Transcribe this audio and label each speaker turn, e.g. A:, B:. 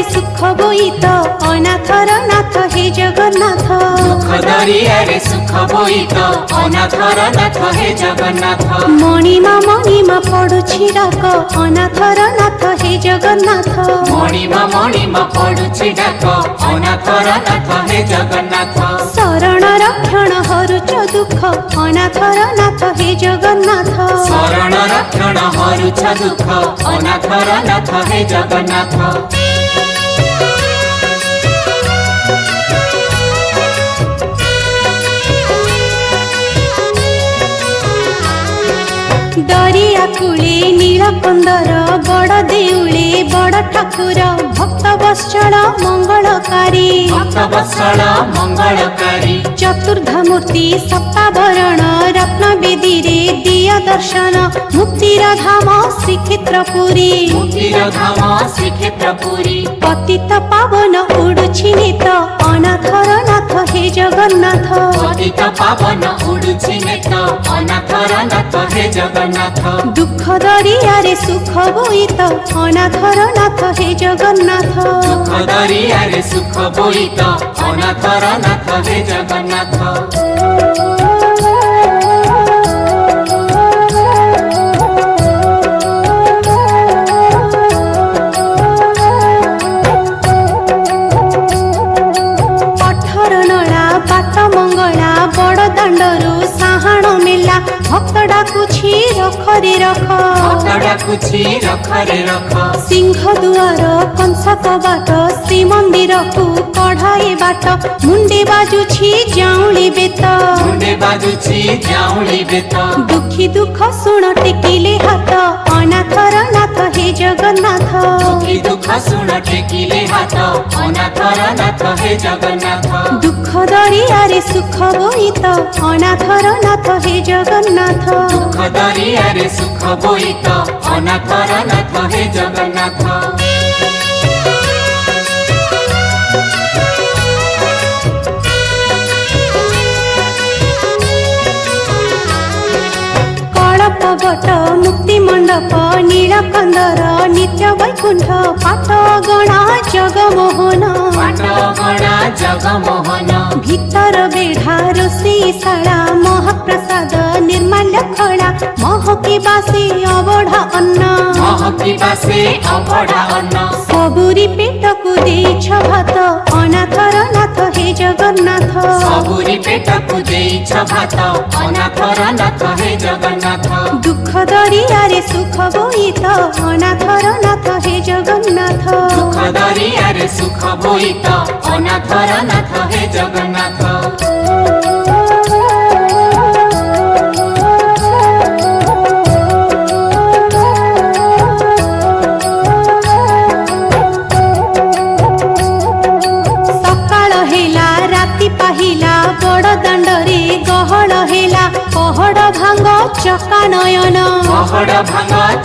A: दरियारे सुख बोईत अनाथर नाथ हे जगन्नाथ।
B: दुख दरियारे सुख बोईत अनाथर नाथ हे जगन्नाथ।
A: मणिमा पडुछि डाक अनाथर नाथ हे जगन्नाथ।
B: मणिमा पडुछि डाक अनाथर नाथ हे जगन्नाथ।
A: शरण रक्षण हरुच दुख अनाथर नाथ हे जगन्नाथ।
B: शरण रक्षण हरुच दुख अनाथर नाथ हे जगन्नाथ।
A: दरिया कूले नीलकंदर बड़ देउले बड़ ठाकुर भक्त वत्सल मंगलकारी।
B: भक्त वत्सल मंगलकारी।
A: चतुर्धामूर्ति सप्तावरण रत्न बेदी रे दिया दर्शन मुक्तिर धाम श्रीक्षेत्रपुरी।
B: मुक्तिर धाम श्रीक्षेत्रपुरी।
A: पतित पावन उडुछि नेत अनाथर नाथ हे जगन्नाथ।
B: पतित पावन उडुछि नेत अनाथर नाथ हे जगन्नाथ।
A: दुख दरियारे सुख बोईत अनाथर नाथ हे जगन्नाथ।
B: दुख दरियारे सुख बोईत अनाथर नाथ हे जगन्नाथ।
A: भक्त डाकुछि रख रे रख।
B: भक्त डाकुछि रख रे रख।
A: सिंह दुआर कंस कबाट श्रीमंदिर को कढ़ाई बाट मुंडे बाजुछि जाउली बेत।
B: मुंडे बाजुछि जाउली बेत।
A: दुखी दुख सुन टेकिले हाथ अनाथर नाथ हे जगन्नाथ।
B: दुखी दुख सुन टेकिले हाथ अनाथर नाथ हे जगन्नाथ।
A: दुख दरियारे सुख बोईत अनाथर नाथ हे जगन्नाथ।
B: दुख दरियारे सुख बोईत अनाथर नाथ हे जगन्नाथ।
A: कड़पवट मुक्ति मंडप नीलकंदर नित्य वैकुंठ पाठ गणा जगमोहन।
B: पाटगणा जगमोहन।
A: भीतर बेढ़ा रोषेईशाला महाप्रसाद निर्माल्य खड़ा महकी बासे अबढ़ा अन्न।
B: महकी बासे अबढ़ा अन्न।
A: सबुरी पेट को देइछ भात अनाथर नाथ हे जगन्नाथ।
B: सबुरी पेट को देइछ भात अनाथर नाथ हे जगन्नाथ।
A: दुख दरियारे सुख बोईत अनाथर नाथ हे जगन्नाथ।
B: दुख दरियारे सुख बोईत अनाथर नाथ हे जगन्नाथ। बड़ दाण्डरे गहळ हेला पहड़ भांग चका नयन। पहड़ भांग